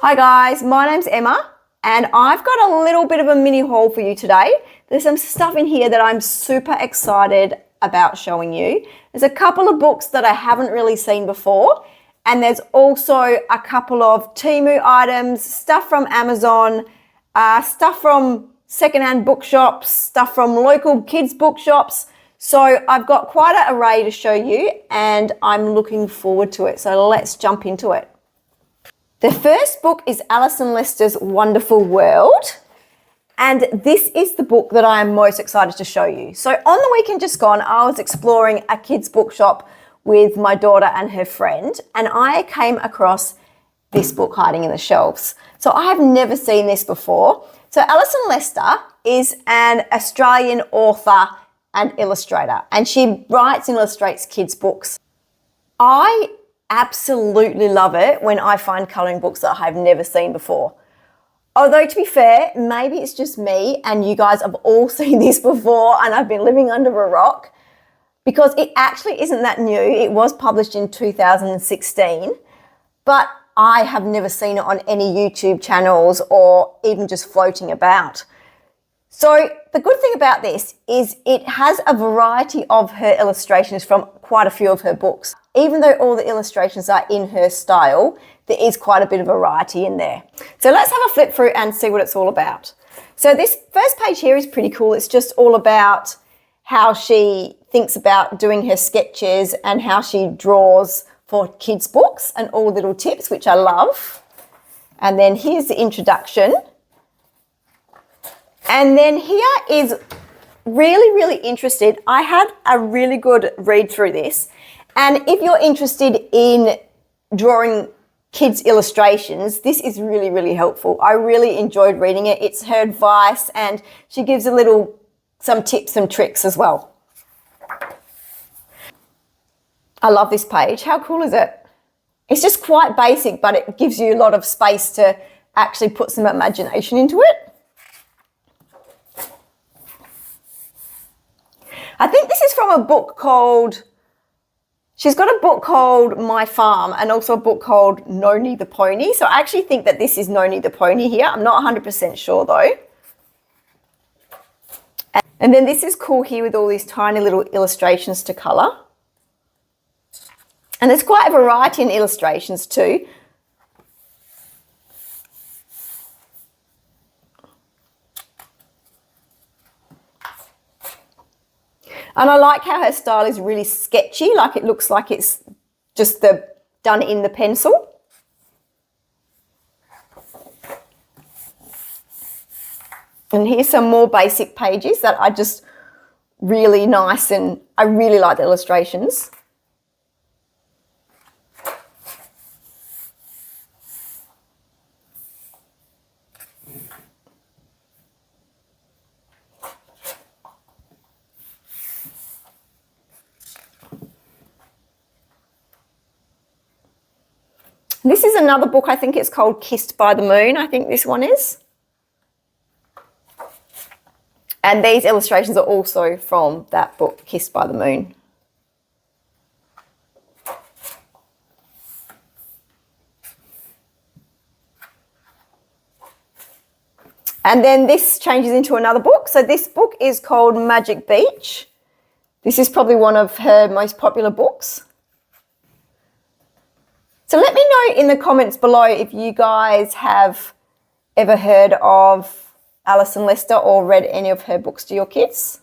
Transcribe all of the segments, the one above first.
Hi guys, my name's Emma and I've got a little bit of a mini haul for you today. There's some stuff in here that I'm super excited about showing you. There's a couple of books that I haven't really seen before, and there's also a couple of Temu items, stuff from Amazon, stuff from secondhand bookshops, stuff from local kids bookshops. So I've got quite an array to show you and I'm looking forward to it. So let's jump into it. The first book is Alison Lester's Wonderful World, and this is the book that I am most excited to show you. So on the weekend just gone, I was exploring a kids bookshop with my daughter and her friend, and I came across this book hiding in the shelves. So I have never seen this before. So Alison Lester is an Australian author and illustrator, and she writes and illustrates kids books. I absolutely love it when I find colouring books that I've never seen before. Although to be fair, maybe it's just me and you guys have all seen this before and I've been living under a rock, because it actually isn't that new. It was published in 2016, but I have never seen it on any YouTube channels or even just floating about. So the good thing about this is it has a variety of her illustrations from quite a few of her books. Even though all the illustrations are in her style, there is quite a bit of variety in there. So let's have a flip through and see what it's all about. So this first page here is pretty cool. It's just all about how she thinks about doing her sketches and how she draws for kids' books and all little tips, which I love. And then here's the introduction. And then here is really interested. I had a really good read through this. And if you're interested in drawing kids' illustrations, this is really helpful. I really enjoyed reading it. It's her advice and she gives some tips and tricks as well. I love this page. How cool is it? It's just quite basic, but it gives you a lot of space to actually put some imagination into it. I think this is from a book called, she's got a book called My Farm and also a book called Noni the Pony. So I actually think that this is Noni the Pony here. I'm not 100% sure though. And then this is cool here with all these tiny little illustrations to colour. And there's quite a variety in illustrations too. And I like how her style is really sketchy, like it looks like it's just done in the pencil. And here's some more basic pages that are just really nice, and I really like the illustrations. This is another book, I think it's called Kissed by the Moon, I think this one is. And these illustrations are also from that book, Kissed by the Moon. And then this changes into another book. So this book is called Magic Beach. This is probably one of her most popular books. So let me know in the comments below if you guys have ever heard of Alison Lester or read any of her books to your kids.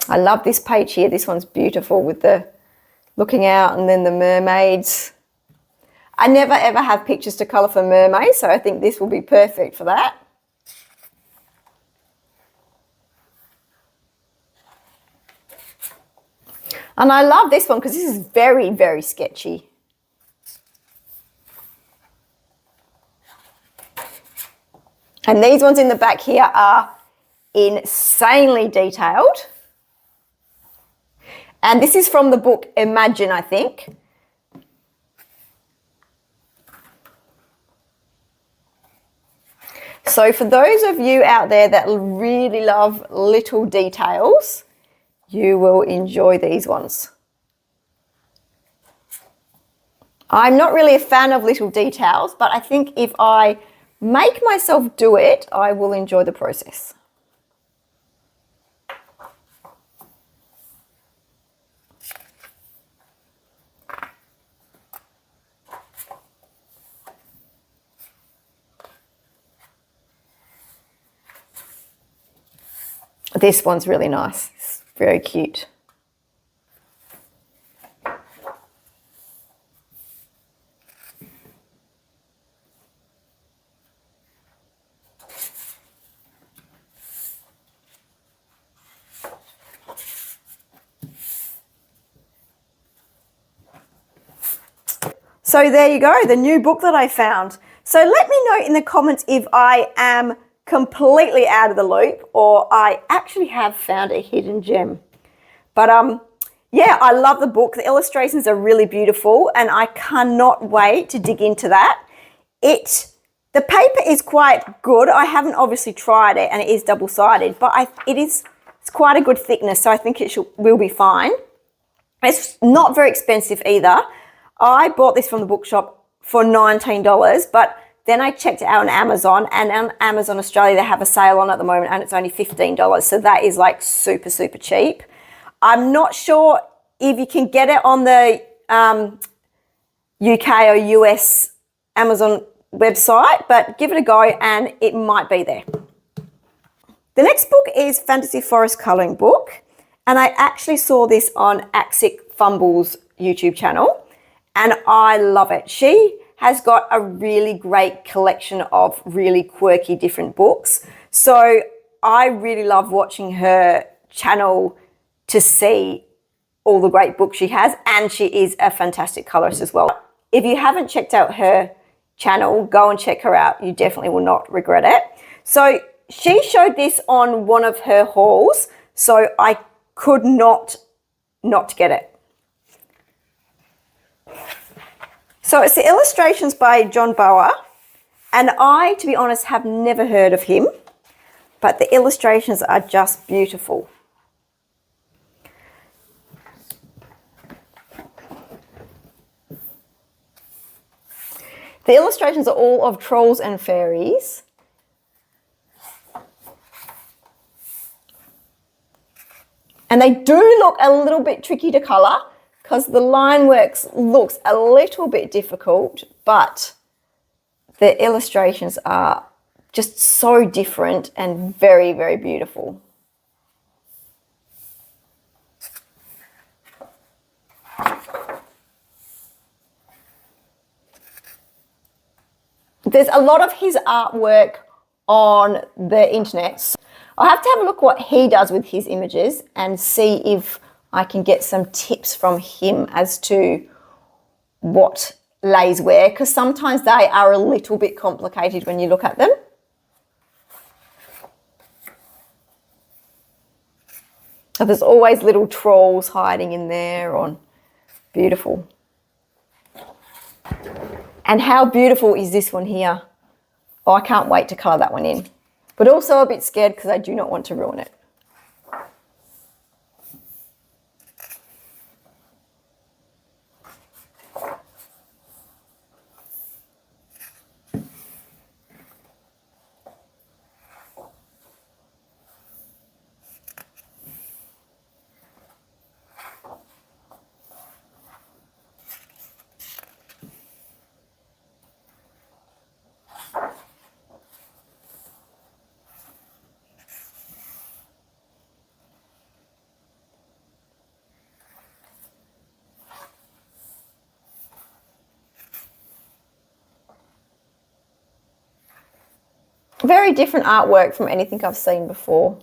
I love this page here. This one's beautiful with the looking out and then the mermaids. I never ever have pictures to colour for mermaids, so I think this will be perfect for that. And I love this one because this is very sketchy. And these ones in the back here are insanely detailed. And this is from the book Imagine, I think. So for those of you out there that really love little details, you will enjoy these ones. I'm not really a fan of little details, but I think if I make myself do it, I will enjoy the process. This one's really nice. It's very cute. So there you go, the new book that I found. So let me know in the comments if I am completely out of the loop or I actually have found a hidden gem. But yeah, I love the book. The illustrations are really beautiful and I cannot wait to dig into that. The paper is quite good. I haven't obviously tried it and it is double-sided, but it's quite a good thickness, so I think it will be fine. It's not very expensive either. I bought this from the bookshop for $19, but then I checked it out on Amazon, and on Amazon Australia, they have a sale on at the moment and it's only $15. So that is like super, super cheap. I'm not sure if you can get it on the UK or US Amazon website, but give it a go and it might be there. The next book is Fantasy Forest Colouring Book, and I actually saw this on Acrylic Fumble's YouTube channel. And I love it. She has got a really great collection of really quirky different books. So I really love watching her channel to see all the great books she has. And she is a fantastic colorist as well. If you haven't checked out her channel, go and check her out. You definitely will not regret it. So she showed this on one of her hauls. So I could not get it. So it's the illustrations by Bauer, and I, to be honest, have never heard of him, but the illustrations are just beautiful. The illustrations are all of trolls and fairies. And they do look a little bit tricky to colour, because the line works looks a little bit difficult, but the illustrations are just so different and very, very beautiful. There's a lot of his artwork on the internet. I'll have to have a look what he does with his images and see if I can get some tips from him as to what lays where, because sometimes they are a little bit complicated when you look at them. So there's always little trolls hiding in there on beautiful. And how beautiful is this one here? Oh, I can't wait to colour that one in. But also a bit scared because I do not want to ruin it. Very different artwork from anything I've seen before.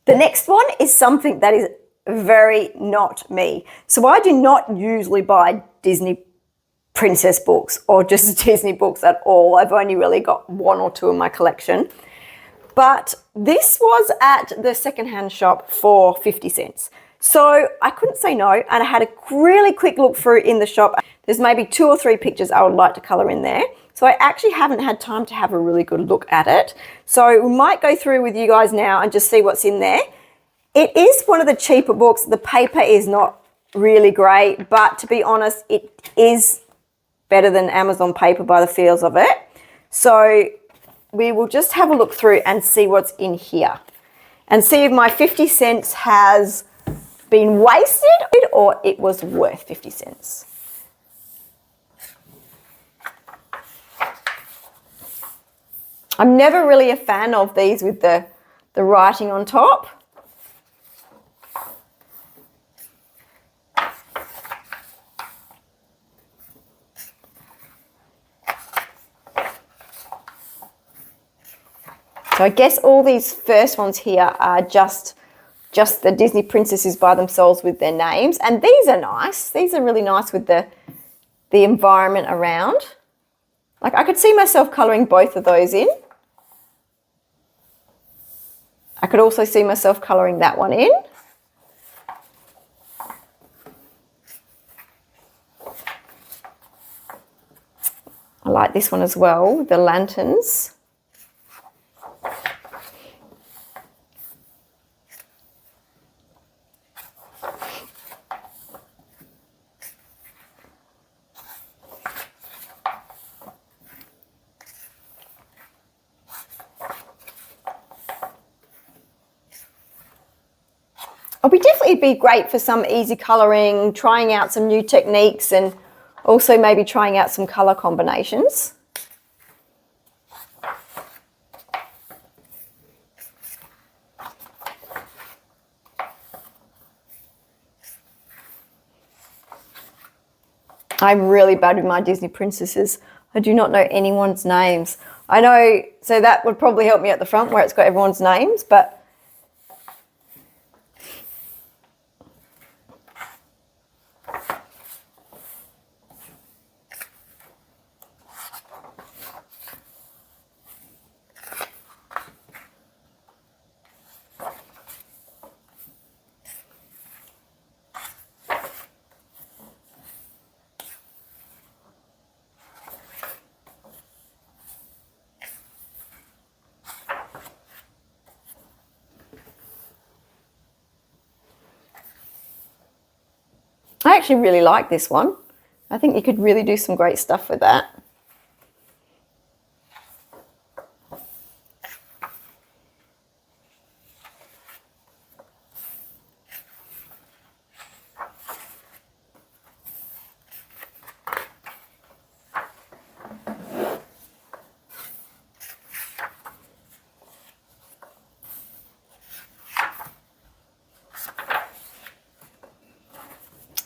The next one is something that is very not me. So I do not usually buy Disney princess books or just Disney books at all. I've only really got one or two in my collection. But this was at the secondhand shop for 50 cents. So I couldn't say no, and I had a really quick look through in the shop. There's maybe 2 or 3 pictures I would like to colour in there. So I actually haven't had time to have a really good look at it. So we might go through with you guys now and just see what's in there. It is one of the cheaper books. The paper is not really great, but to be honest, it is better than Amazon paper by the feels of it. So we will just have a look through and see what's in here and see if my 50 cents has been wasted or it was worth 50 cents. I'm never really a fan of these with the writing on top. So I guess all these first ones here are just the Disney princesses by themselves with their names. And these are nice. These are really nice with the environment around. Like I could see myself colouring both of those in. I could also see myself colouring that one in. I like this one as well, the lanterns. It'll definitely be great for some easy colouring, trying out some new techniques and also maybe trying out some colour combinations. I'm really bad with my Disney princesses. I do not know anyone's names. I know, so that would probably help me at the front where it's got everyone's names, but I actually really like this one. I think you could really do some great stuff with that.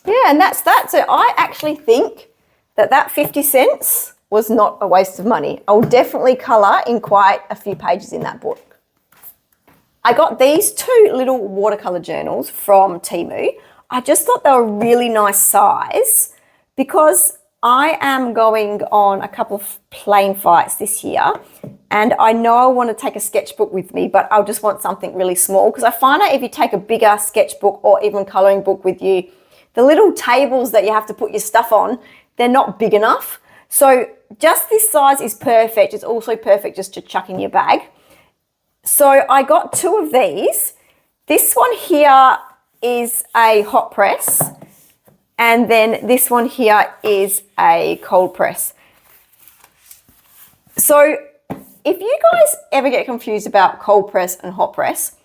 Yeah, and that's that. So I actually think that 50 cents was not a waste of money. I'll definitely colour in quite a few pages in that book. I got these 2 little watercolour journals from Temu. I just thought they were really nice size because I am going on a couple of plane flights this year and I know I want to take a sketchbook with me, but I'll just want something really small because I find that if you take a bigger sketchbook or even colouring book with you, the little tables that you have to put your stuff on, they're not big enough. So just this size is perfect. It's also perfect just to chuck in your bag. So I got 2 of these. This one here is a hot press. And then this one here is a cold press. So if you guys ever get confused about cold press and hot press,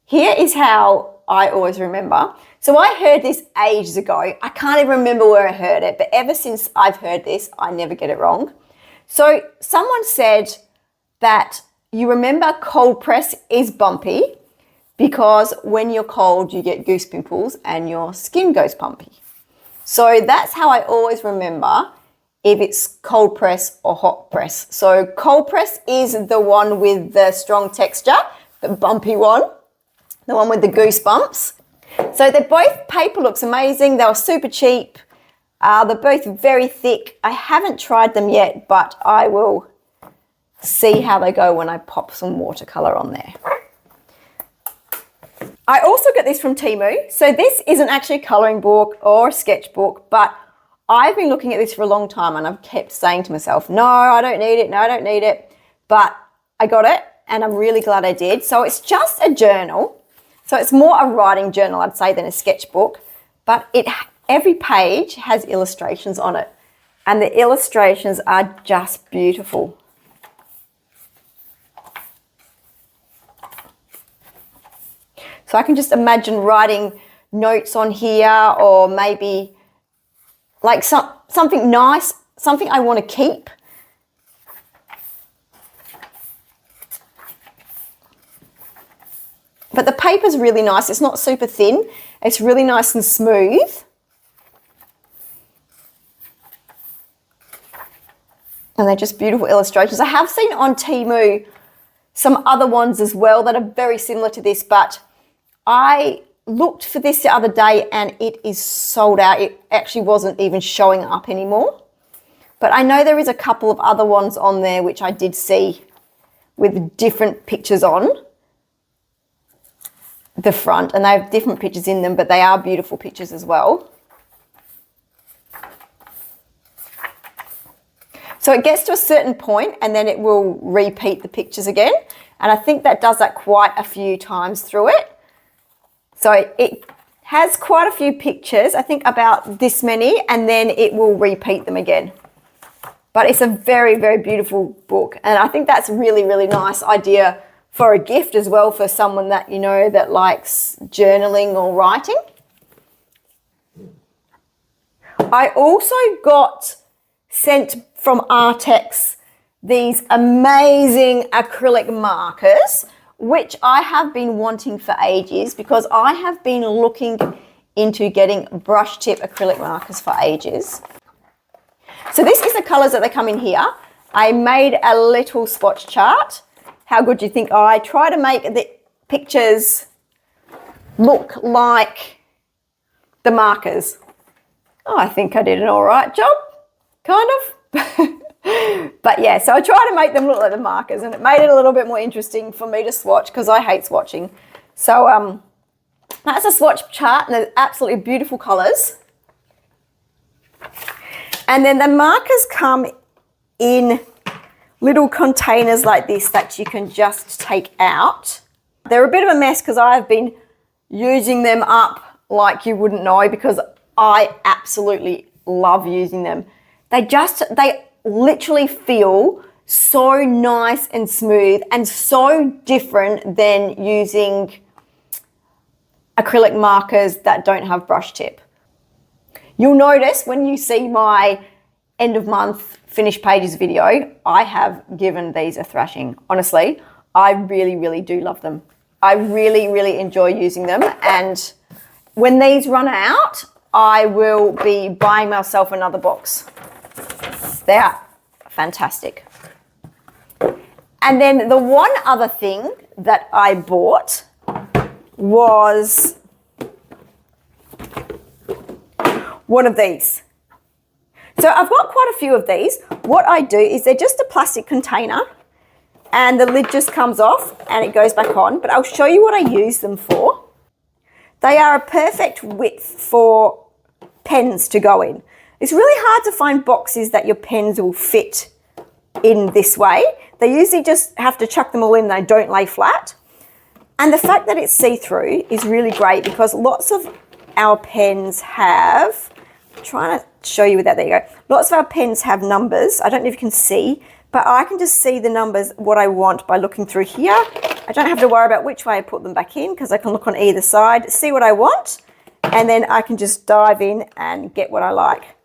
here is how I always remember. So I heard this ages ago. I can't even remember where I heard it, but ever since I've heard this, I never get it wrong. So someone said that you remember cold press is bumpy because when you're cold, you get goose pimples and your skin goes bumpy. So that's how I always remember if it's cold press or hot press. So cold press is the one with the strong texture, the bumpy one. the one with the goosebumps. So they're both, paper looks amazing. They were super cheap. They're both very thick. I haven't tried them yet, but I will see how they go when I pop some watercolour on there. I also got this from Temu. So this isn't actually a colouring book or a sketchbook, but I've been looking at this for a long time and I've kept saying to myself, no, I don't need it. No, I don't need it. But I got it and I'm really glad I did. So it's just a journal. So it's more a writing journal, I'd say, than a sketchbook. But every page has illustrations on it. And the illustrations are just beautiful. So I can just imagine writing notes on here, or maybe like something nice, something I want to keep. But the paper's really nice. It's not super thin. It's really nice and smooth. And they're just beautiful illustrations. I have seen on Temu some other ones as well that are very similar to this, but I looked for this the other day and it is sold out. It actually wasn't even showing up anymore. But I know there is a couple of other ones on there which I did see with different pictures on the front, and they have different pictures in them, but they are beautiful pictures as well. So it gets to a certain point and then it will repeat the pictures again. And I think that does that quite a few times through it. So it has quite a few pictures, I think about this many, and then it will repeat them again. But it's a very, very beautiful book. And I think that's a really, really nice idea for a gift as well, for someone that, you know, that likes journaling or writing. I also got sent from Arrtx these amazing acrylic markers, which I have been wanting for ages because I have been looking into getting brush tip acrylic markers for ages. So this is the colours that they come in here. I made a little swatch chart. How good do you think? I try to make the pictures look like the markers. Oh, I think I did an all right job, kind of. But yeah, so I try to make them look like the markers, and it made it a little bit more interesting for me to swatch because I hate swatching. So that's a swatch chart, and they're absolutely beautiful colours. And then the markers come in little containers like this that you can just take out. They're a bit of a mess because I've been using them up like you wouldn't know, because I absolutely love using them. They literally feel so nice and smooth and so different than using acrylic markers that don't have brush tip. You'll notice when you see my end of month finished pages video, I have given these a thrashing. Honestly, I really, really do love them. I really, really enjoy using them. And when these run out, I will be buying myself another box. They are fantastic. And then the one other thing that I bought was one of these. So I've got quite a few of these. What I do is they're just a plastic container and the lid just comes off and it goes back on, but I'll show you what I use them for. They are a perfect width for pens to go in. It's really hard to find boxes that your pens will fit in this way. They usually just have to chuck them all in and they don't lay flat. And the fact that it's see-through is really great because lots of our pens have, I'm trying to show you with that, there you go. Lots of our pens have numbers. I don't know if you can see, but I can just see the numbers, what I want, by looking through here. I don't have to worry about which way I put them back in because I can look on either side, see what I want, and then I can just dive in and get what I like.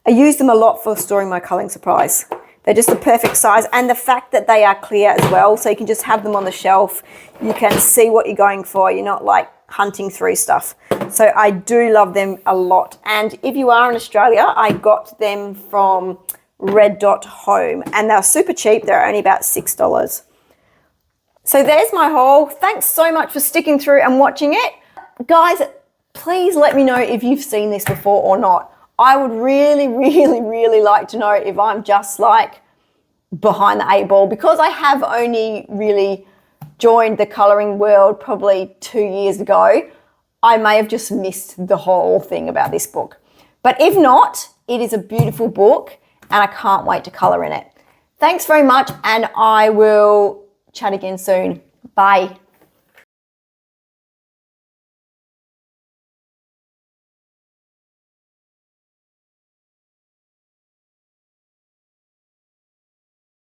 I use them a lot for storing my colouring supplies. They're just the perfect size, and the fact that they are clear as well, so you can just have them on the shelf. You can see what you're going for. You're not like hunting through stuff. So I do love them a lot. And if you are in Australia, I got them from Red Dot Home, and they're super cheap. They're only about $6. So there's my haul. Thanks so much for sticking through and watching it. Guys, please let me know if you've seen this before or not. I would really, really, really like to know if I'm just like behind the 8 ball, because I have only really joined the colouring world probably 2 years ago. I may have just missed the whole thing about this book. But if not, it is a beautiful book and I can't wait to colour in it. Thanks very much, and I will chat again soon. Bye.